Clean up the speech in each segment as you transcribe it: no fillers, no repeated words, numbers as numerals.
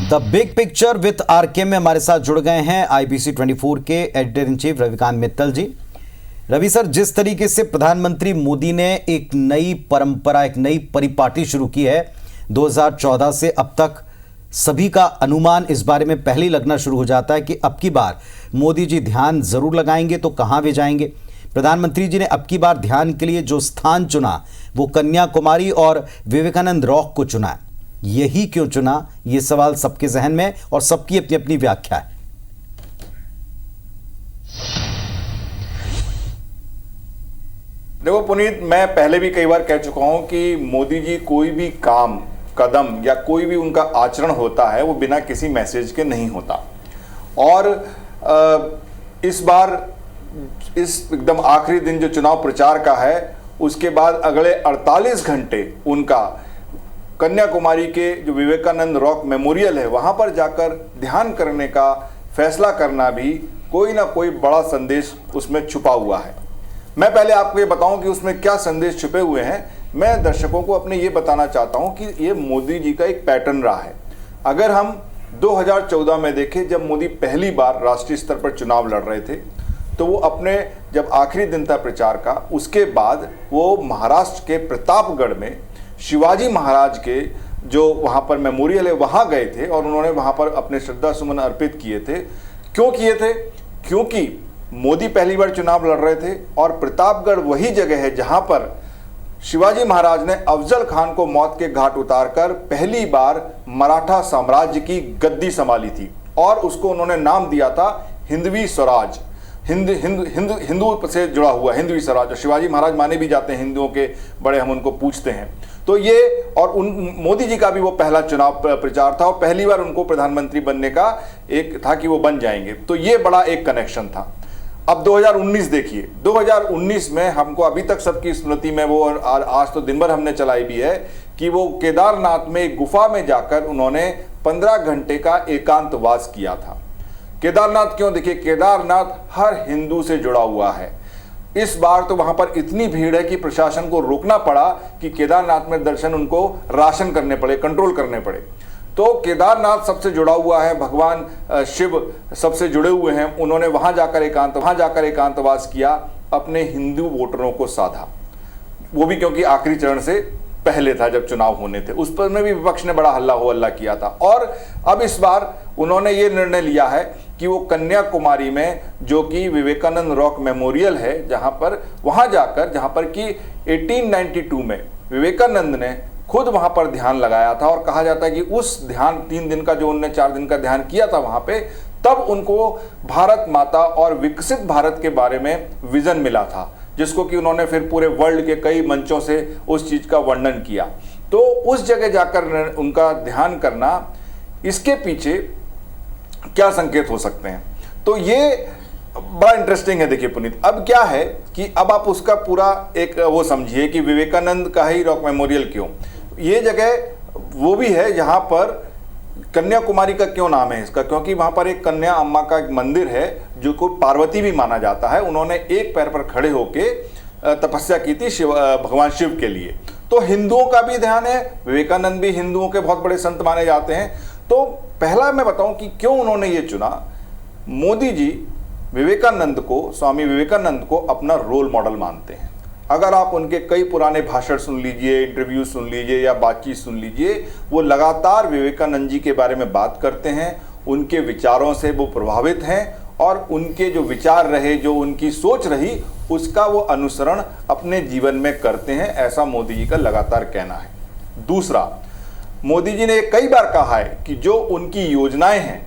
The big picture with RK में हमारे साथ जुड़ गए हैं आईबीसी 24 के editor in chief Ravikant Mittal ji. Ravi sir, जिस तरीके से प्रधानमंत्री मोदी ने एक नई परंपरा, एक नई परिपाटी शुरू की है 2014 से अब तक, सभी का अनुमान इस बारे में पहले ही लगना शुरू हो जाता है कि अब की बार मोदी जी ध्यान जरूर लगाएंगे तो कहां वे जाएंगे। प्रधानमंत्री जी ने अब की बार ध्यान के लिए जो स्थान चुना वो कन्याकुमारी और विवेकानंद रॉक को चुना। यही क्यों चुना, ये सवाल सबके जहन में और सबकी अपनी अपनी व्याख्या है। देखो पुनीत, मैं पहले भी कई बार कह चुका हूं कि मोदी जी कोई भी काम, कदम या कोई भी उनका आचरण होता है वो बिना किसी मैसेज के नहीं होता। और इस बार इस एकदम आखिरी दिन जो चुनाव प्रचार का है, उसके बाद अगले 48 घंटे उनका कन्याकुमारी के जो विवेकानंद रॉक मेमोरियल है वहां पर जाकर ध्यान करने का फैसला करना भी कोई ना कोई बड़ा संदेश उसमें छुपा हुआ है। मैं पहले आपको ये बताऊं कि उसमें क्या संदेश छुपे हुए हैं। मैं दर्शकों को अपने ये बताना चाहता हूं कि ये मोदी जी का एक पैटर्न रहा है। अगर हम 2014 में देखें, जब मोदी पहली बार राष्ट्रीय स्तर पर चुनाव लड़ रहे थे, तो वो अपने जब आखिरी दिन था प्रचार का, उसके बाद वो महाराष्ट्र के प्रतापगढ़ में शिवाजी महाराज के जो वहाँ पर मेमोरियल है वहाँ गए थे और उन्होंने वहाँ पर अपने श्रद्धा सुमन अर्पित किए थे। क्यों किए थे? क्योंकि मोदी पहली बार चुनाव लड़ रहे थे और प्रतापगढ़ वही जगह है जहाँ पर शिवाजी महाराज ने अफजल खान को मौत के घाट उतारकर पहली बार मराठा साम्राज्य की गद्दी संभाली थी और उसको उन्होंने नाम दिया था हिंदवी स्वराज। हिंदू से जुड़ा हुआ हिंदवी स्वराज। शिवाजी महाराज माने भी जाते हैं हिंदुओं के बड़े, हम उनको पूछते हैं। तो ये और मोदी जी का भी वो पहला चुनाव प्रचार था और पहली बार उनको प्रधानमंत्री बनने का एक था कि वो बन जाएंगे, तो ये बड़ा एक कनेक्शन था। अब 2019 देखिए, 2019 में हमको अभी तक सबकी स्मृति में वो, और आज तो दिन भर हमने चलाई भी है कि वो केदारनाथ में एक गुफा में जाकर उन्होंने 15 घंटे का एकांतवास किया था। केदारनाथ क्यों? देखिए, केदारनाथ हर हिंदू से जुड़ा हुआ है। इस बार तो वहां पर इतनी भीड़ है कि प्रशासन को रोकना पड़ा कि केदारनाथ में दर्शन उनको राशन करने पड़े, कंट्रोल करने पड़े। तो केदारनाथ सबसे जुड़ा हुआ है, भगवान शिव सबसे जुड़े हुए हैं। उन्होंने वहां जाकर एकांतवास किया, अपने हिंदू वोटरों को साधा। वो भी क्योंकि आखिरी चरण से पहले था जब चुनाव होने थे, उस पर में भी विपक्ष ने बड़ा हल्ला हो हल्ला किया था। और अब इस बार उन्होंने ये निर्णय लिया है कि वो कन्याकुमारी में, जो कि विवेकानंद रॉक मेमोरियल है, वहां जाकर जहां पर कि 1892 में विवेकानंद ने खुद वहां पर ध्यान लगाया था और कहा जाता है कि उस ध्यान 3 दिन का जो उन्होंने 4 दिन का ध्यान किया था वहां पे, तब उनको भारत माता और विकसित भारत के बारे में विजन मिला था, जिसको कि उन्होंने फिर पूरे वर्ल्ड के कई मंचों से उस चीज का वर्णन किया। तो उस जगह जाकर उनका ध्यान करना, इसके पीछे क्या संकेत हो सकते हैं? तो ये बड़ा इंटरेस्टिंग है। देखिए पुनीत, अब क्या है कि अब आप उसका पूरा एक वो समझिए कि विवेकानंद का ही रॉक मेमोरियल क्यों, ये जगह वो भी है जहां पर कन्याकुमारी का क्यों नाम है इसका, क्योंकि वहां पर एक कन्या अम्मा का एक मंदिर है जो को पार्वती भी माना जाता है। उन्होंने एक पैर पर खड़े होके तपस्या की थी भगवान शिव के लिए। तो हिंदुओं का भी ध्यान है, विवेकानंद भी हिंदुओं के बहुत बड़े संत माने जाते हैं। तो पहला मैं बताऊं कि क्यों उन्होंने ये चुना। मोदी जी विवेकानंद को, स्वामी विवेकानंद को अपना रोल मॉडल मानते हैं। अगर आप उनके कई पुराने भाषण सुन लीजिए, इंटरव्यू सुन लीजिए या बातचीत सुन लीजिए, वो लगातार विवेकानंद जी के बारे में बात करते हैं, उनके विचारों से वो प्रभावित हैं और उनके जो विचार रहे, जो उनकी सोच रही, उसका वो अनुसरण अपने जीवन में करते हैं, ऐसा मोदी जी का लगातार कहना है। दूसरा, मोदी जी ने कई बार कहा है कि जो उनकी योजनाएं हैं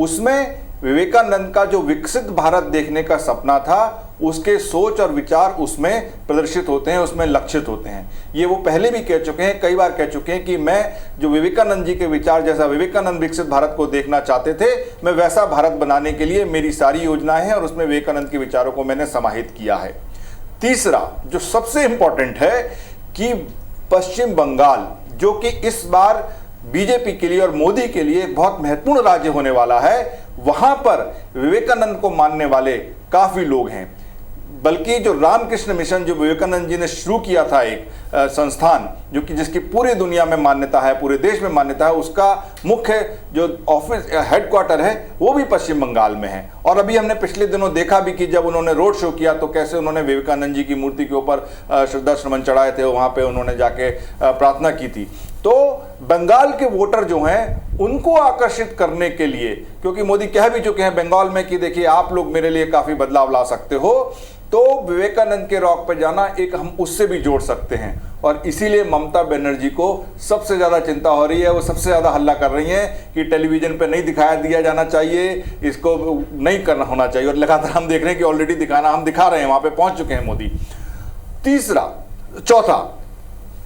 उसमें विवेकानंद का जो विकसित भारत देखने का सपना था, उसके सोच और विचार उसमें प्रदर्शित होते हैं, उसमें लक्षित होते हैं। ये वो पहले भी कह चुके हैं, कई बार कह चुके हैं कि मैं जो विवेकानंद जी के विचार, जैसा विवेकानंद विकसित भारत को देखना चाहते थे, मैं वैसा भारत बनाने के लिए मेरी सारी योजनाएं हैं और उसमें विवेकानंद के विचारों को मैंने समाहित किया है। तीसरा, जो सबसे इंपॉर्टेंट है कि पश्चिम बंगाल, जो कि इस बार बीजेपी के लिए और मोदी के लिए एक बहुत महत्वपूर्ण राज्य होने वाला है, वहां पर विवेकानंद को मानने वाले काफी लोग हैं। बल्कि जो रामकृष्ण मिशन जो विवेकानंद जी ने शुरू किया था, एक संस्थान जो कि जिसकी पूरी दुनिया में मान्यता है, पूरे देश में मान्यता है, उसका मुख्य जो ऑफिस हेडक्वार्टर है वो भी पश्चिम बंगाल में है। और अभी हमने पिछले दिनों देखा भी कि जब उन्होंने रोड शो किया तो कैसे उन्होंने विवेकानंद जी की मूर्ति के ऊपर श्रद्धा सुमन चढ़ाए थे, वहां पे उन्होंने जाके प्रार्थना की थी। तो बंगाल के वोटर जो हैं उनको आकर्षित करने के लिए, क्योंकि मोदी कह भी चुके हैं बंगाल में कि देखिए आप लोग मेरे लिए काफी बदलाव ला सकते हो, तो विवेकानंद के रॉक पर जाना एक हम उससे भी जोड़ सकते हैं। और इसीलिए ममता बनर्जी को सबसे ज्यादा चिंता हो रही है, वो सबसे ज्यादा हल्ला कर रही हैं कि टेलीविजन पे नहीं दिया जाना चाहिए, इसको नहीं करना होना चाहिए। और लगातार हम देख रहे हैं कि ऑलरेडी हम दिखा रहे हैं, वहां पे पहुंच चुके हैं मोदी। चौथा,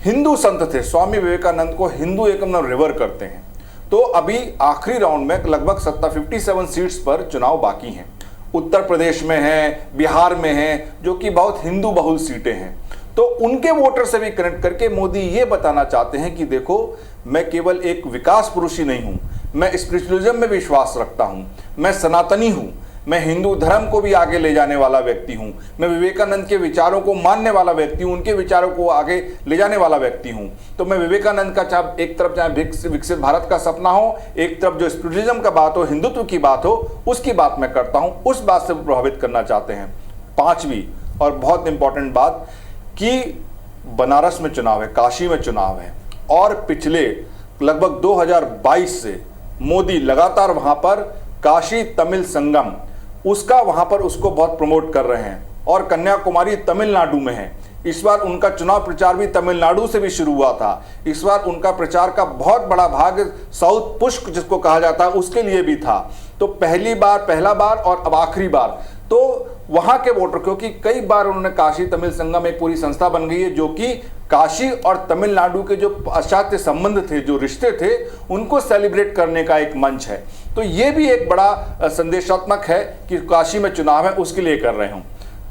हिंदू संत थे, स्वामी विवेकानंद को हिंदू एकदम रिवर करते हैं। तो अभी आखिरी राउंड में लगभग 57 सीट्स पर चुनाव बाकी हैं। उत्तर प्रदेश में है, बिहार में है, जो कि बहुत हिंदू बहुल सीटें हैं। तो उनके वोटर से भी कनेक्ट करके मोदी ये बताना चाहते हैं कि देखो, मैं केवल एक विकास पुरुष ही नहीं हूं, मैं स्पिरिचुअलिज्म में विश्वास रखता हूं, मैं सनातनी हूं, मैं हिंदू धर्म को भी आगे ले जाने वाला व्यक्ति हूं, मैं विवेकानंद के विचारों को मानने वाला व्यक्ति हूं, उनके विचारों को आगे ले जाने वाला व्यक्ति हूं। तो मैं विवेकानंद का एक तरफ चाहे विकसित भारत का सपना हो, एक तरफ जो स्पिरिचुअलिज्म का बात हो, हिंदुत्व की बात हो, उसकी बात मैं करता हूं, उस बात से प्रभावित करना चाहते हैं। पांचवी और बहुत इंपॉर्टेंट बात कि बनारस में चुनाव है, काशी में चुनाव है, और पिछले लगभग 2022 से मोदी लगातार वहां पर काशी तमिल संगम उसका वहां पर उसको बहुत प्रमोट कर रहे हैं। और कन्याकुमारी तमिलनाडु में है, इस बार उनका चुनाव प्रचार भी तमिलनाडु से भी शुरू हुआ था। इस बार उनका प्रचार का बहुत बड़ा भाग साउथ पुष्प जिसको कहा जाता है उसके लिए भी था। तो पहला बार और अब आखिरी बार तो वहां के वोटर, क्योंकि कई बार उन्होंने काशी तमिल संगम एक पूरी संस्था बन गई है जो कि काशी और तमिलनाडु के जो पाश्चात्य संबंध थे, जो रिश्ते थे, उनको सेलिब्रेट करने का एक मंच है। तो ये भी एक बड़ा संदेशात्मक है कि काशी में चुनाव है, उसके लिए कर रहे हूं।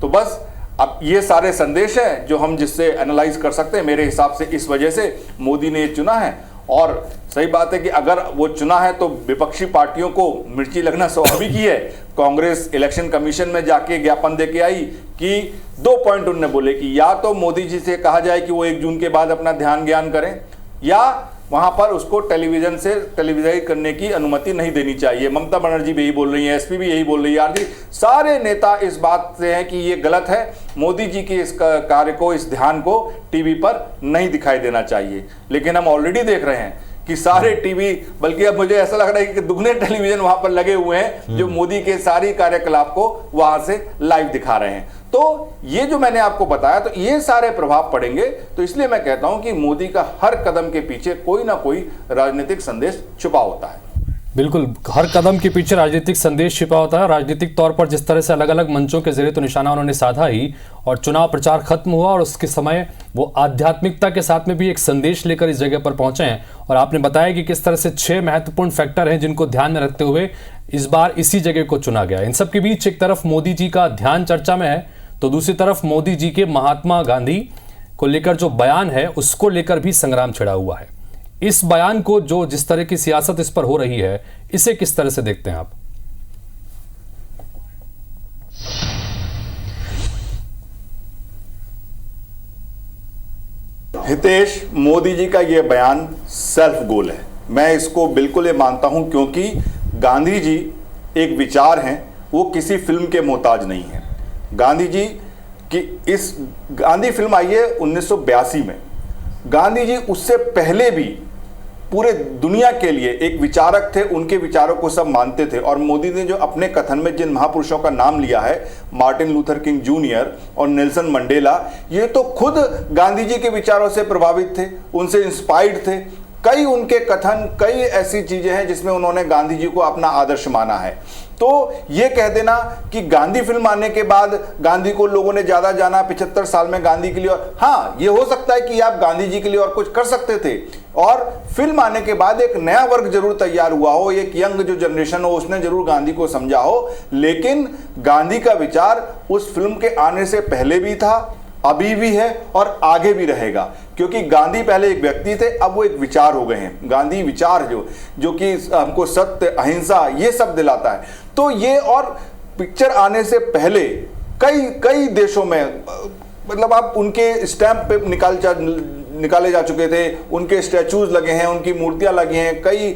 तो बस अब ये सारे संदेश हैं जो हम जिससे एनालाइज कर सकते हैं। मेरे हिसाब से इस वजह से मोदी ने ये चुना है। और सही बात है कि अगर वो चुना है तो विपक्षी पार्टियों को मिर्ची लगना स्वाभाविक ही है। कांग्रेस इलेक्शन कमीशन में जाके ज्ञापन देके आई कि 2 पॉइंट उन्होंने बोले कि या तो मोदी जी से कहा जाए कि वो 1 जून के बाद अपना ध्यान ज्ञान करें, या वहां पर उसको टेलीविजन से टेलीविजाइज करने की अनुमति नहीं देनी चाहिए। ममता बनर्जी भी यही बोल रही है, एसपी भी यही बोल रही है, आरडी सारे नेता इस बात से हैं कि ये गलत है, मोदी जी के इस कार्य को, इस ध्यान को टीवी पर नहीं दिखाई देना चाहिए। लेकिन हम ऑलरेडी देख रहे हैं कि सारे टीवी, बल्कि अब मुझे ऐसा लग रहा है कि दुगने टेलीविजन वहां पर लगे हुए हैं जो मोदी के सारी कार्यकलाप को वहां से लाइव दिखा रहे हैं। तो ये जो मैंने आपको बताया, तो ये सारे प्रभाव पड़ेंगे। तो इसलिए मैं कहता हूं कि मोदी का हर कदम के पीछे कोई ना कोई राजनीतिक संदेश छुपा होता है। बिल्कुल, हर कदम के पीछे राजनीतिक संदेश छिपा होता है। राजनीतिक तौर पर जिस तरह से अलग अलग मंचों के जरिए तो निशाना उन्होंने साधा ही, और चुनाव प्रचार खत्म हुआ और उसके समय वो आध्यात्मिकता के साथ में भी एक संदेश लेकर इस जगह पर पहुंचे हैं। और आपने बताया कि किस तरह से 6 महत्वपूर्ण फैक्टर हैं जिनको ध्यान में रखते हुए इस बार इसी जगह को चुना गया। इन सब के बीच एक तरफ मोदी जी का ध्यान चर्चा में है, तो दूसरी तरफ मोदी जी के महात्मा गांधी को लेकर जो बयान है उसको लेकर भी संग्राम छिड़ा हुआ है। इस बयान को, जो जिस तरह की सियासत इस पर हो रही है, इसे किस तरह से देखते हैं आप? हितेश, मोदी जी का यह बयान सेल्फ गोल है। मैं इसको बिल्कुल ये मानता हूं, क्योंकि गांधी जी एक विचार हैं, वो किसी फिल्म के मोहताज नहीं है। गांधी जी की इस गांधी फिल्म आई है 1982 में। गांधी जी उससे पहले भी पूरे दुनिया के लिए एक विचारक थे, उनके विचारों को सब मानते थे। और मोदी ने जो अपने कथन में जिन महापुरुषों का नाम लिया है, मार्टिन लूथर किंग जूनियर और नेल्सन मंडेला, ये तो खुद गांधी जी के विचारों से प्रभावित थे, उनसे इंस्पायर्ड थे। कई उनके कथन, कई ऐसी चीजें हैं जिसमें उन्होंने गांधी जी को अपना आदर्श माना है। तो ये कह देना कि गांधी फिल्म आने के बाद गांधी को लोगों ने ज्यादा जाना 75 साल में गांधी के लिए, और हाँ, ये हो सकता है कि आप गांधी जी के लिए और कुछ कर सकते थे, और फिल्म आने के बाद एक नया वर्ग जरूर तैयार हुआ हो, एक यंग जो जनरेशन हो उसने जरूर गांधी को समझा हो, लेकिन गांधी का विचार उस फिल्म के आने से पहले भी था, अभी भी है और आगे भी रहेगा। क्योंकि गांधी पहले एक व्यक्ति थे, अब वो एक विचार हो गए हैं। गांधी विचार जो कि हमको सत्य, अहिंसा, ये सब दिलाता है। तो ये, और पिक्चर आने से पहले कई देशों में मतलब आप उनके स्टैंप पे निकाले जा चुके थे, उनके स्टैचूज लगे हैं, उनकी मूर्तियां लगी हैं, कई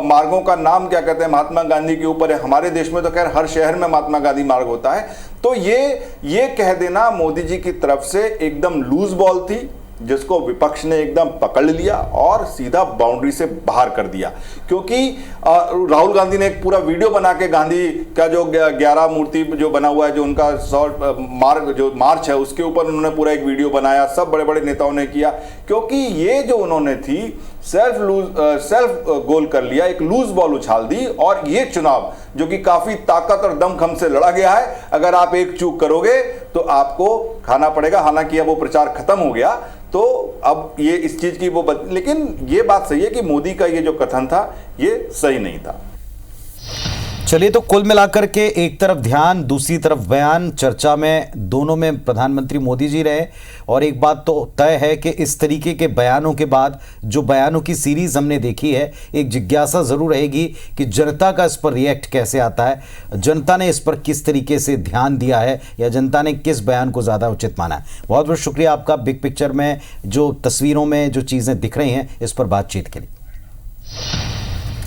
मार्गों का नाम क्या कहते हैं महात्मा गांधी के ऊपर है। हमारे देश में तो खैर हर शहर में महात्मा गांधी मार्ग होता है। तो ये कह देना मोदी जी की तरफ से एकदम लूज बॉल थी, जिसको विपक्ष ने एकदम पकड़ लिया और सीधा बाउंड्री से बाहर कर दिया। क्योंकि राहुल गांधी ने एक पूरा वीडियो बना के गांधी का जो 11 मूर्ति जो बना हुआ है, जो उनका मार्च है, उसके ऊपर उन्होंने पूरा एक वीडियो बनाया, सब बड़े बड़े नेताओं ने किया। क्योंकि ये जो उन्होंने थी सेल्फ गोल कर लिया, एक लूज बॉल उछाल दी। और ये चुनाव जो कि काफी ताकत और दमखम से लड़ा गया है, अगर आप एक चूक करोगे तो आपको खाना पड़ेगा। हालांकि अब वो प्रचार खत्म हो गया, तो अब ये इस चीज की लेकिन ये बात सही है कि मोदी का ये जो कथन था ये सही नहीं था। चलिए, तो कुल मिलाकर के एक तरफ ध्यान, दूसरी तरफ बयान, चर्चा में दोनों में प्रधानमंत्री मोदी जी रहे। और एक बात तो तय है कि इस तरीके के बयानों के बाद जो बयानों की सीरीज हमने देखी है, एक जिज्ञासा जरूर रहेगी कि जनता का इस पर रिएक्ट कैसे आता है, जनता ने इस पर किस तरीके से ध्यान दिया है, या जनता ने किस बयान को ज़्यादा उचित माना है। बहुत बहुत शुक्रिया आपका बिग पिक्चर में जो तस्वीरों में जो चीज़ें दिख रही हैं इस पर बातचीत के लिए।